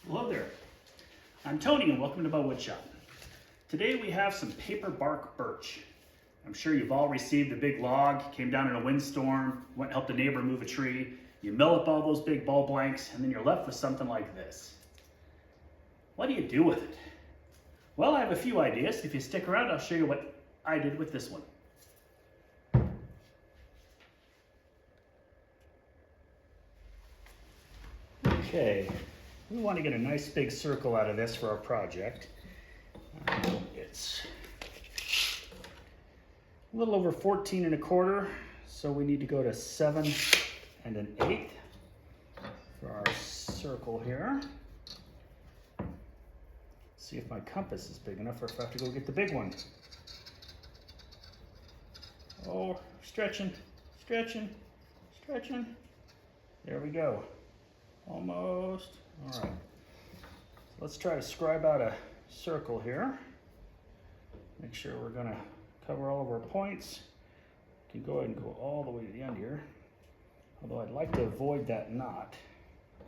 Hello there, I'm Tony and welcome to my wood shop. Today we have some paper bark birch. I'm sure you've all received a big log, came down in a windstorm, went and helped a neighbor move a tree, you mill up all those big ball blanks, and then you're left with something like this. What do you do with it? Well, I have a few ideas. If you stick around, I'll show you what I did with this one. Okay, we want to get a nice big circle out of this for our project. It's a little over 14 1/4, so we need to go to 7 1/8 for our circle here. See if my compass is big enough or if I have to go get the big one. Oh, stretching, stretching, stretching. There we go. Almost. All right. So let's try to scribe out a circle here. Make sure we're going to cover all of our points. You can go ahead and go all the way to the end here. Although I'd like to avoid that knot. So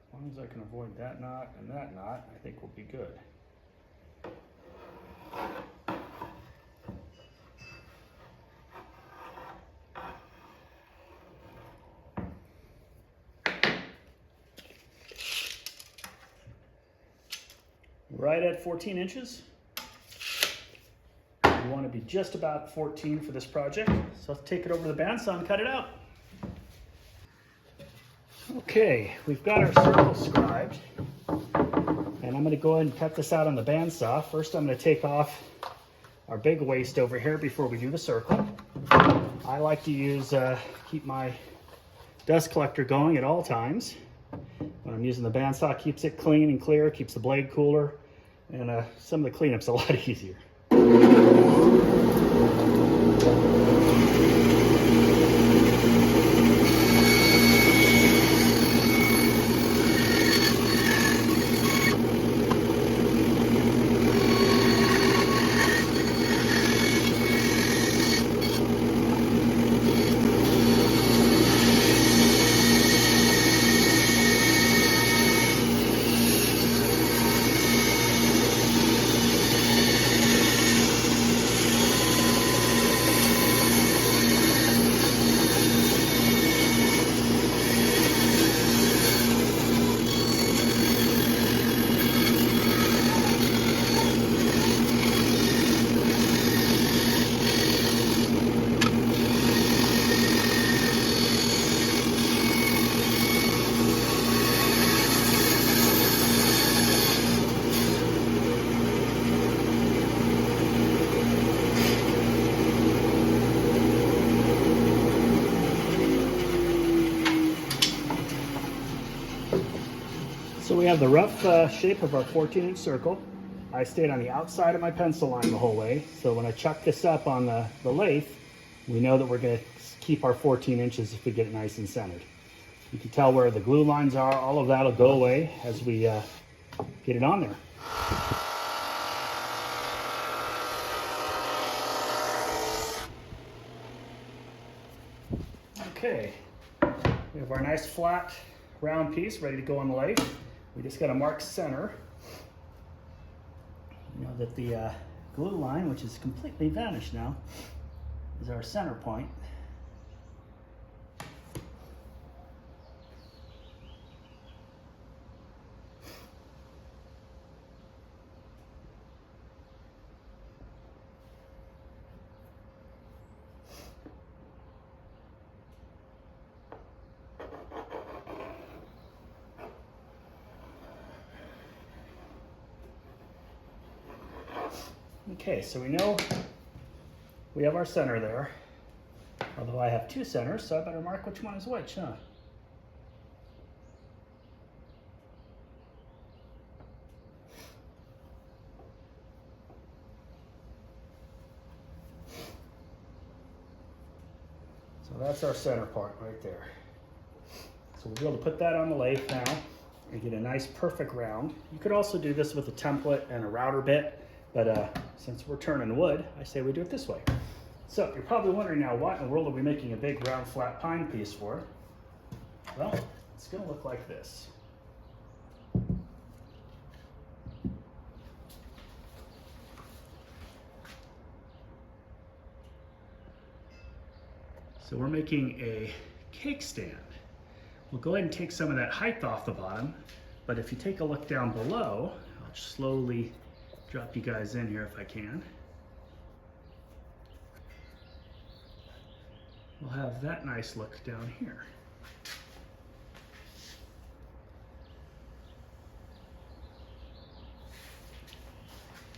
as long as I can avoid that knot and that knot, I think we'll be good. Right at 14 inches. We want to be just about 14 for this project. So let's take it over to the bandsaw and cut it out. Okay, we've got our circle scribed. And I'm going to go ahead and cut this out on the bandsaw. First I'm going to take off our big waste over here before we do the circle. I like to use, keep my dust collector going at all times. When I'm using the bandsaw, keeps it clean and clear, keeps the blade cooler, and some of the cleanup's a lot easier. So we have the rough shape of our 14-inch circle. I stayed on the outside of my pencil line the whole way. So when I chuck this up on the lathe, we know that we're going to keep our 14 inches if we get it nice and centered. You can tell where the glue lines are. All of that will go away as we get it on there. Okay, we have our nice flat round piece ready to go on the lathe. We just got to mark center. You know that the glue line, which is completely vanished now, is our center point. Okay, so we know we have our center there, although I have two centers, so I better mark which one is which, huh? So that's our center part right there. So we'll be able to put that on the lathe now and get a nice perfect round. You could also do this with a template and a router bit, but since we're turning wood, I say we do it this way. So you're probably wondering now, what in the world are we making a big round flat pine piece for? Well, it's gonna look like this. So we're making a cake stand. We'll go ahead and take some of that height off the bottom, but if you take a look down below, I'll slowly drop you guys in here if I can. We'll have that nice look down here.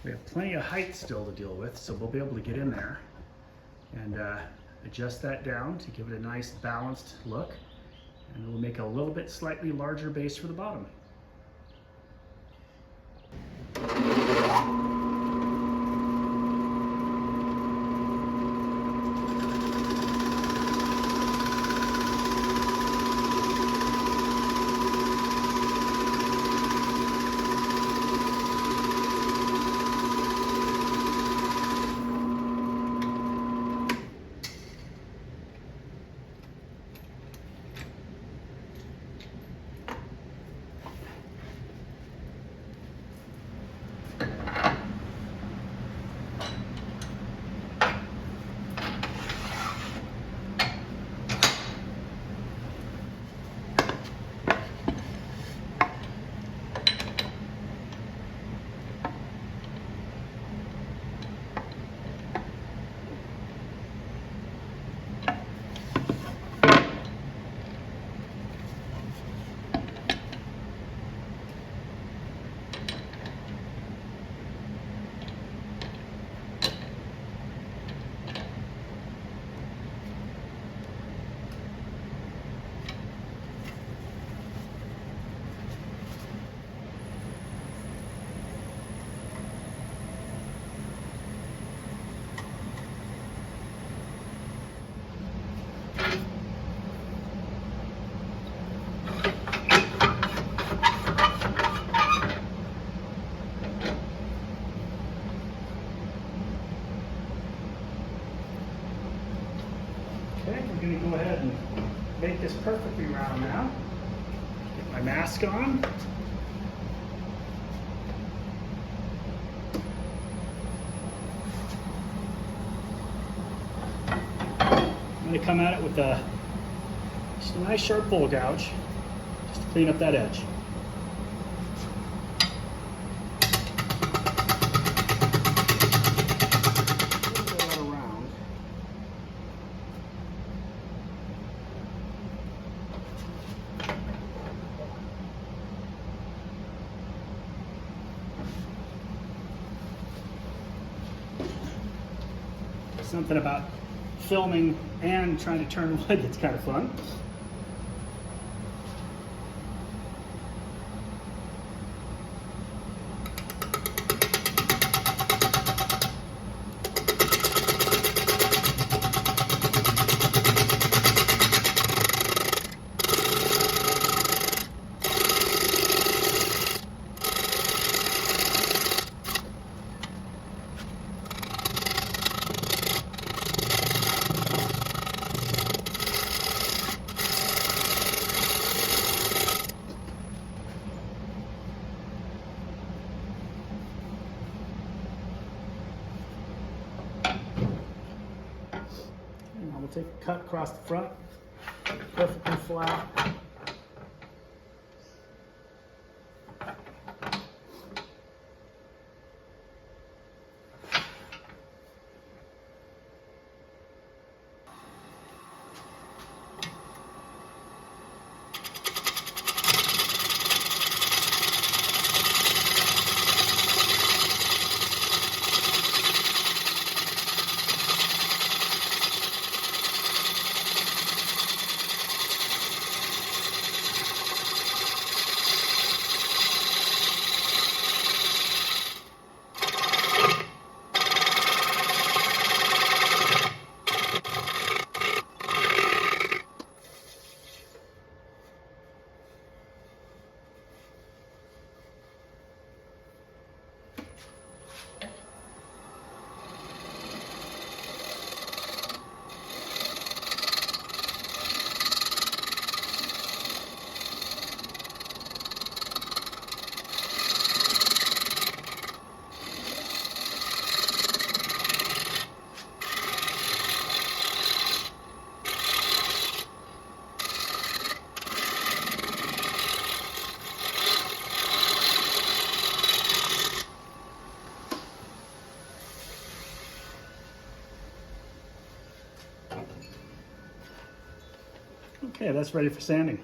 We have plenty of height still to deal with, so we'll be able to get in there and adjust that down to give it a nice balanced look. And we'll make a little bit slightly larger base for the bottom. Okay, we're going to go ahead and make this perfectly round now. Get my mask on. I'm going to come at it with just a nice sharp bowl gouge, just to clean up that edge. Something about filming and trying to turn wood that's kind of fun. We'll take a cut across the front, perfectly flat. Okay, that's ready for sanding.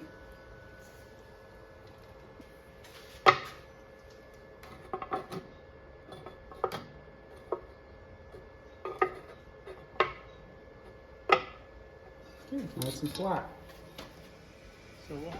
Okay, nice and flat. So well,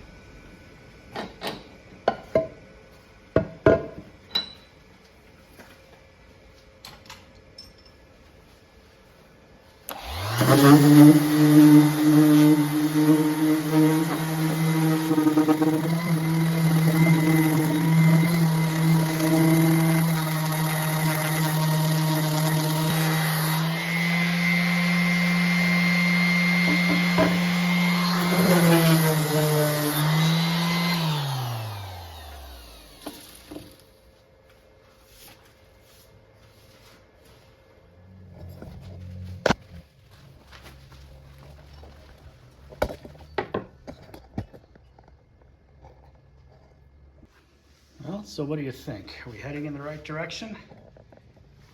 so what do you think? Are we heading in the right direction?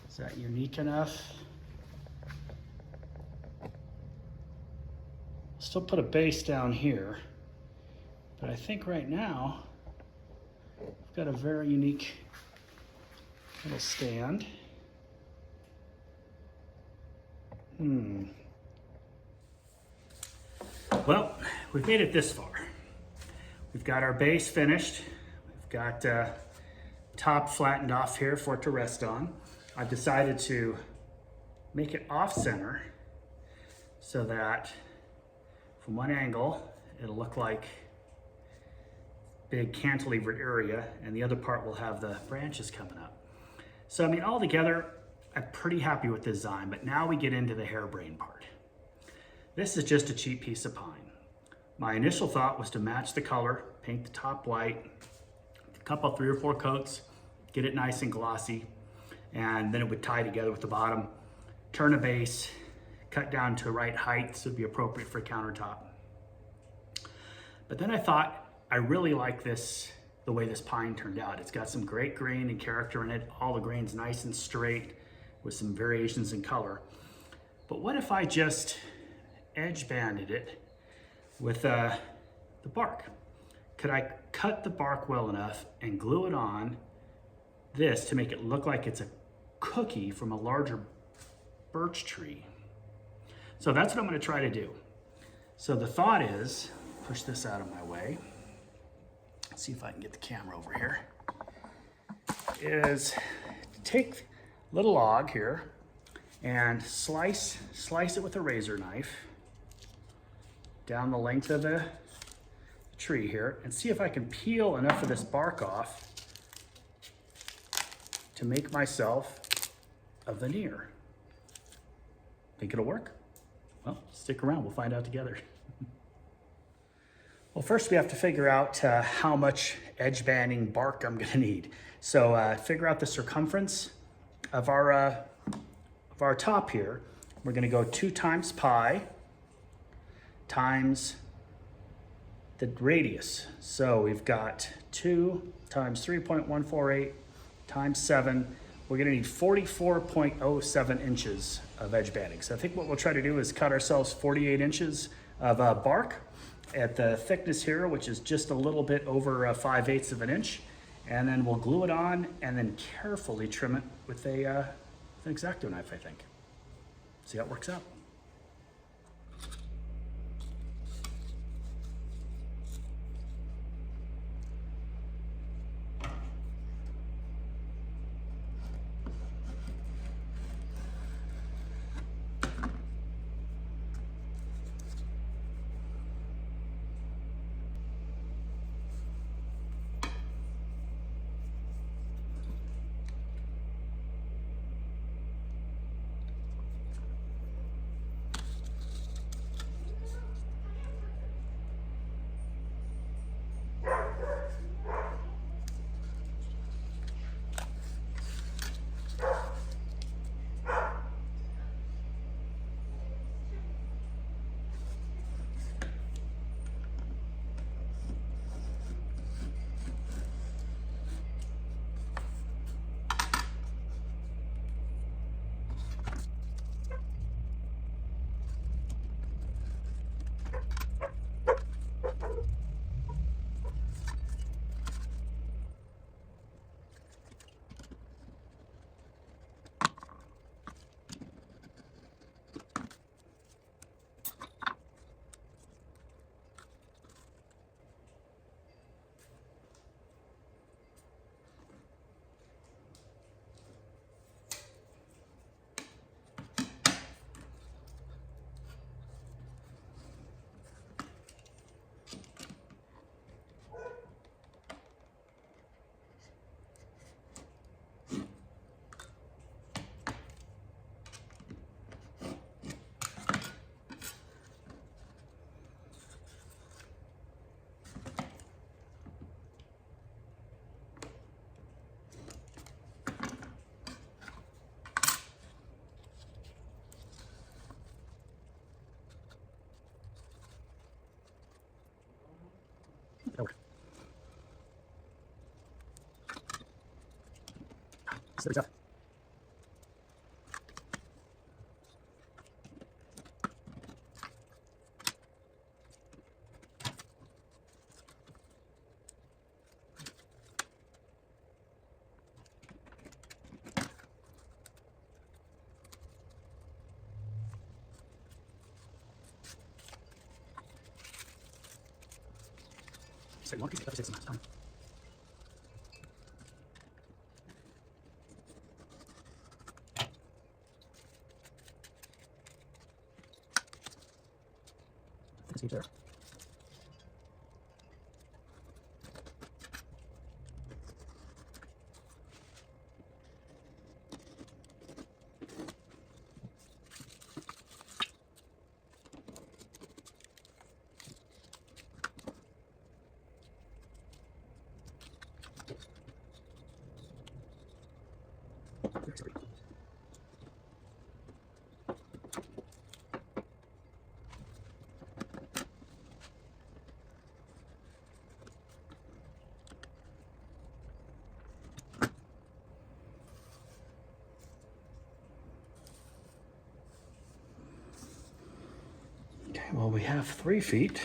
Is that unique enough? Still put a base down here, but I think right now we've got a very unique little stand. Well, we've made it this far. We've got our base finished. We've got top flattened off here for it to rest on. I've decided to make it off center so that from one angle it'll look like big cantilevered area, and the other part will have the branches coming up. So I mean, all together, I'm pretty happy with the design, but now we get into the harebrained part. This is just a cheap piece of pine. My initial thought was to match the color, paint the top white, a couple, 3 or 4 coats, get it nice and glossy, and then it would tie together with the bottom, turn a base, cut down to right height so it'd be appropriate for a countertop. But then I thought, I really like this, the way this pine turned out. It's got some great grain and character in it. All the grain's nice and straight with some variations in color. But what if I just edge banded it with the bark? Could I cut the bark well enough and glue it on this to make it look like it's a cookie from a larger birch tree? So that's what I'm going to try to do. So the thought is, push this out of my way. Let's see if I can get the camera over here. Is take a little log here and slice it with a razor knife down the length of the tree here, and see if I can peel enough of this bark off to make myself a veneer. Think it'll work? Well, stick around, we'll find out together. Well, first we have to figure out how much edge banding bark I'm gonna need. So figure out the circumference of our top here. We're gonna go 2 times pi times the radius. So we've got 2 times 3.148 times 7. We're gonna need 44.07 inches of edge banding. So I think what we'll try to do is cut ourselves 48 inches of bark at the thickness here, which is just a little bit over 5/8 of an inch. And then we'll glue it on and then carefully trim it with an X-Acto knife, I think. See how it works out. There. Okay, well, we have 3 feet.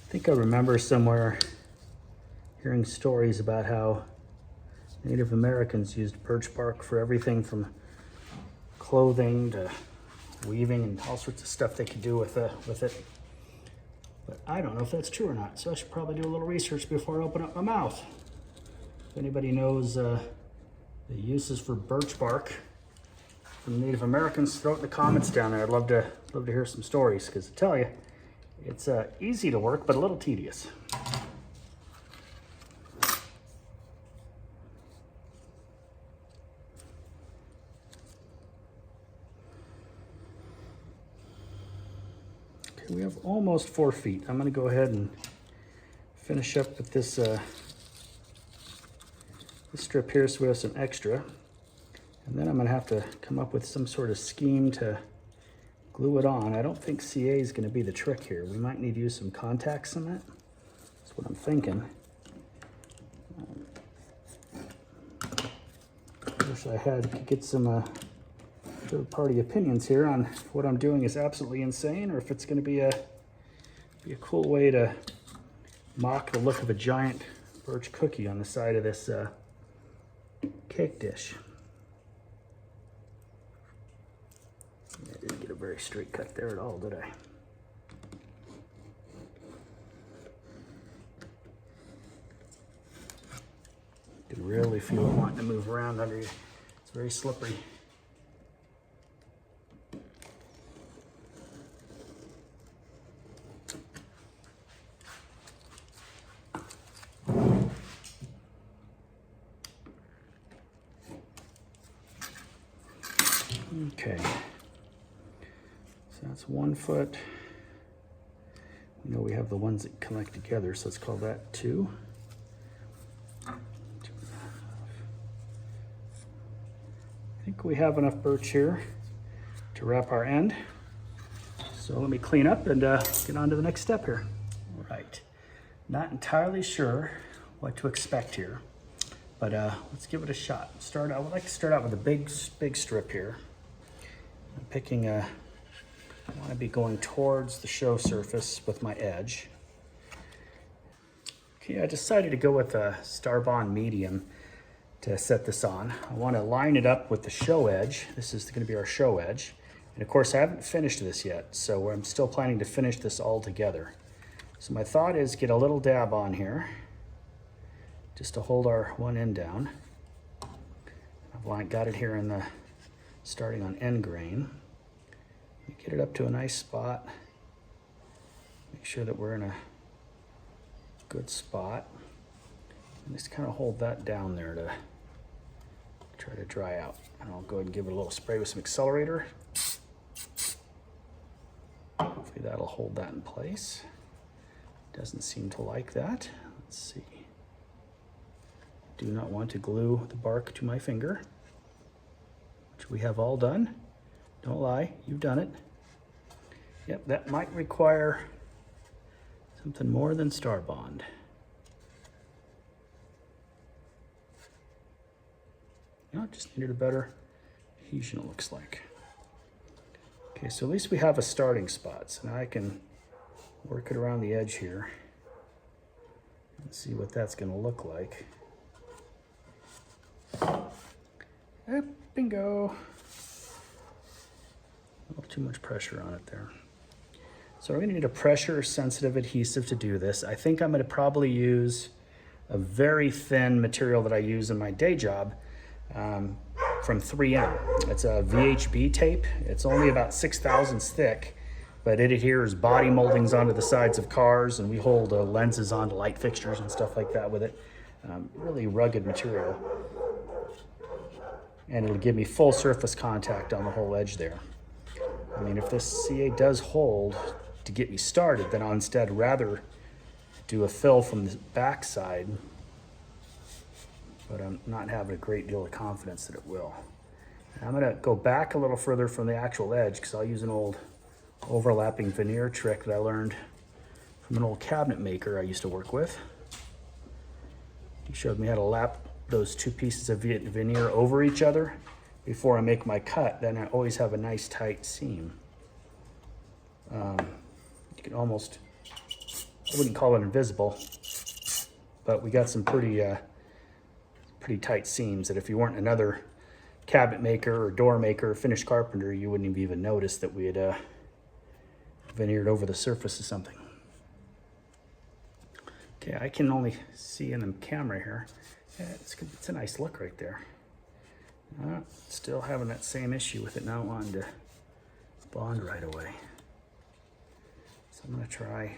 I think I remember somewhere hearing stories about how Native Americans used birch bark for everything from clothing to weaving and all sorts of stuff they could do with it. But I don't know if that's true or not, so I should probably do a little research before I open up my mouth. If anybody knows the uses for birch bark from Native Americans, throw it in the comments down there. I'd love to hear some stories, because I tell you, it's easy to work, but a little tedious. Okay, we have almost 4 feet. I'm going to go ahead and finish up with this, this strip here, so we have some extra. And then I'm going to have to come up with some sort of scheme to glue it on. I don't think CA is going to be the trick here. We might need to use some contact cement. That's what I'm thinking. I wish I could get some third-party opinions here on if what I'm doing is absolutely insane, or if it's going to be a cool way to mock the look of a giant birch cookie on the side of this cake dish. I didn't get a very straight cut there at all, did I? You can really feel it wanting to move around under you. It's very slippery. Okay. That's 1 foot. We know we have the ones that connect together, so let's call that 2. 2.5. I think we have enough birch here to wrap our end. So let me clean up and get on to the next step here. All right. Not entirely sure what to expect here, but let's give it a shot. I would like to start out with a big strip here. I'm picking I want to be going towards the show surface with my edge. Okay, I decided to go with a Starbond medium. to set this on. I want to line it up with the show edge. This is going to be our show edge. And of course I haven't finished this yet, so I'm still planning to finish this all together. So my thought is get a little dab on here just to hold our one end down. I've got it here in the starting on end grain. Get it up to a nice spot. Make sure that we're in a good spot. And just kind of hold that down there to try to dry out. And I'll go ahead and give it a little spray with some accelerator. Hopefully that'll hold that in place. Doesn't seem to like that. Let's see. Do not want to glue the bark to my finger, which we have all done. Don't lie, you've done it. Yep, that might require something more than Star Bond. No, just needed a better adhesion, it looks like. Okay, so at least we have a starting spot. So now I can work it around the edge here and see what that's gonna look like. Bingo. A little too much pressure on it there. So we're gonna need a pressure sensitive adhesive to do this. I think I'm gonna probably use a very thin material that I use in my day job from 3M. It's a VHB tape. It's only about 6 thousandths thick, but it adheres body moldings onto the sides of cars, and we hold lenses onto light fixtures and stuff like that with it. Really rugged material. And it'll give me full surface contact on the whole edge there. I mean, if this CA does hold to get me started, then I'll instead rather do a fill from the back side, but I'm not having a great deal of confidence that it will. And I'm gonna go back a little further from the actual edge because I'll use an old overlapping veneer trick that I learned from an old cabinet maker I used to work with. He showed me how to lap those two pieces of veneer over each other before I make my cut. Then I always have a nice tight seam. You can almost, I wouldn't call it invisible, but we got some pretty tight seams that if you weren't another cabinet maker or door maker or finished carpenter, you wouldn't even notice that we had veneered over the surface of something. Okay, I can only see in the camera here. Yeah, it's a nice look right there. Still having that same issue with it not wanting to bond right away. So I'm gonna try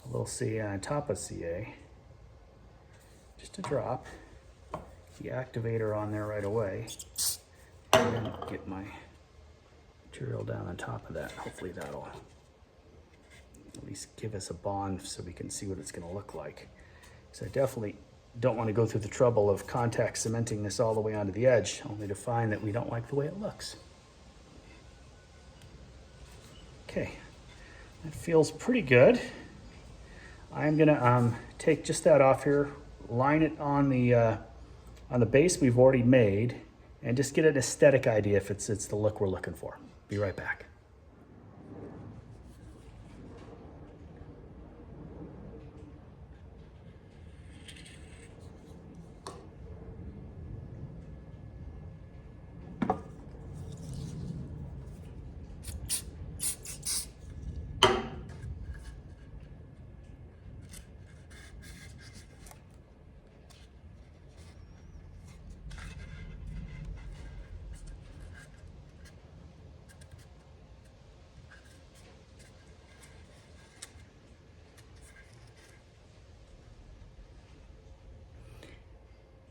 a little CA on top of CA. Just a drop. The activator on there right away. And then get my material down on top of that. Hopefully that'll at least give us a bond so we can see what it's gonna look like. So I definitely don't want to go through the trouble of contact cementing this all the way onto the edge, only to find that we don't like the way it looks. Okay, that feels pretty good. I'm gonna take just that off here, line it on the base we've already made, and just get an aesthetic idea if it's the look we're looking for. Be right back.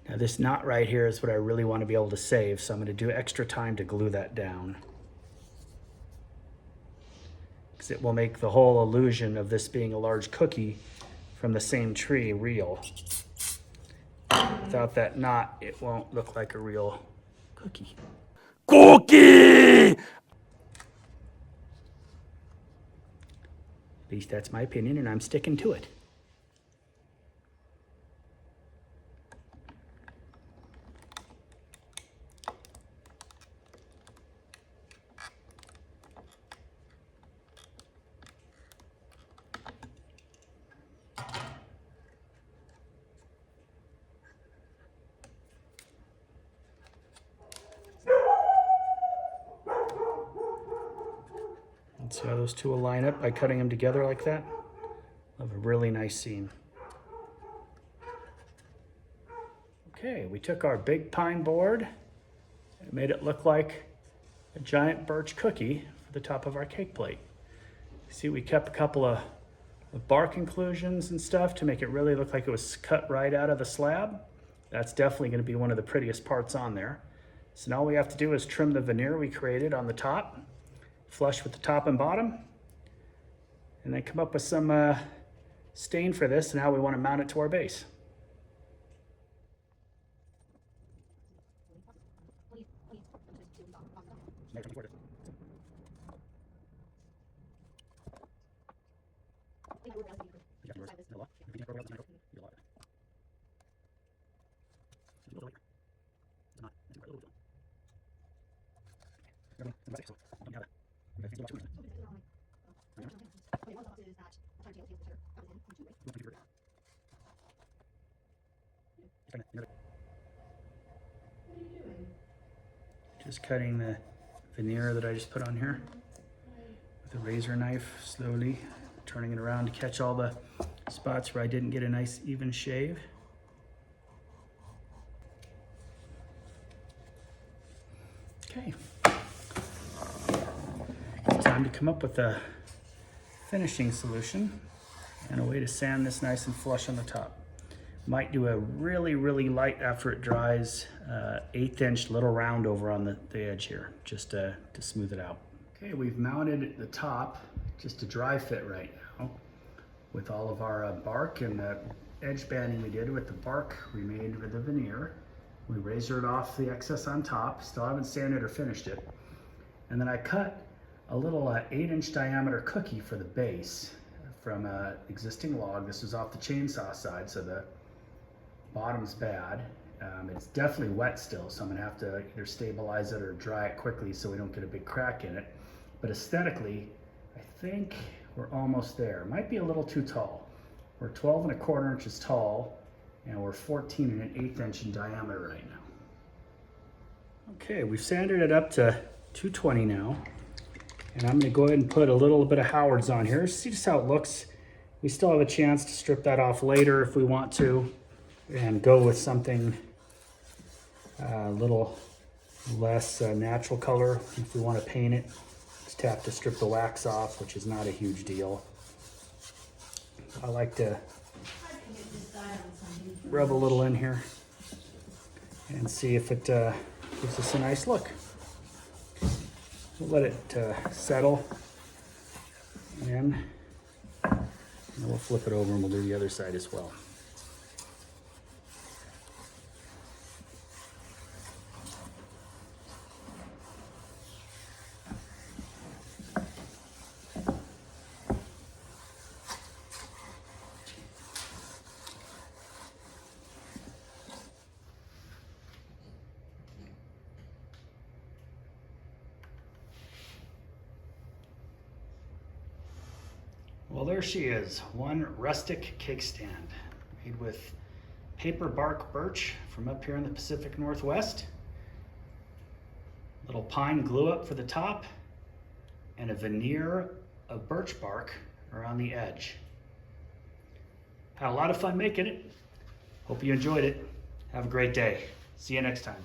Now this knot right here is what I really want to be able to save, so I'm going to do extra time to glue that down. Because it will make the whole illusion of this being a large cookie from the same tree real. Without that knot, it won't look like a real cookie. Cookie! At least that's my opinion, and I'm sticking to it. See how those two will line up by cutting them together like that? Of a really nice scene. Okay, we took our big pine board and made it look like a giant birch cookie for the top of our cake plate. See, we kept a couple of bark inclusions and stuff to make it really look like it was cut right out of the slab. That's definitely going to be one of the prettiest parts on there. So now all we have to do is trim the veneer we created on the top, flush with the top and bottom, and then come up with some stain for this and how we want to mount it to our base. Just cutting the veneer that I just put on here with a razor knife, slowly turning it around to catch all the spots where I didn't get a nice even shave. Okay, it's time to come up with a finishing solution and a way to sand this nice and flush on the top. Might do a really light after it dries, 1/8 inch little round over on the edge here, just to smooth it out. Okay, we've mounted the top just to dry fit right now with all of our bark and the edge banding we did with the bark we made with the veneer. We razored off the excess on top, still haven't sanded or finished it. And then I cut a little 8-inch diameter cookie for the base from an existing log. This was off the chainsaw side, so the bottom's bad. It's definitely wet still, so I'm gonna have to either stabilize it or dry it quickly so we don't get a big crack in it. But aesthetically, I think we're almost there. Might be a little too tall. We're 12 1/4 inches tall, and we're 14 1/8 inch in diameter right now. Okay, we've sanded it up to 220 now, and I'm gonna go ahead and put a little bit of Howard's on here. See just how it looks. We still have a chance to strip that off later if we want to, and go with something a little less natural color if we want to paint it. Just have to strip the wax off, which is not a huge deal. I like to rub a little in here and see if it gives us a nice look. We'll let it settle in, and we'll flip it over and we'll do the other side as well. Well, there she is, one rustic cake stand made with paper bark birch from up here in the Pacific Northwest. Little pine glue up for the top and a veneer of birch bark around the edge. Had a lot of fun making it. Hope you enjoyed it. Have a great day. See you next time.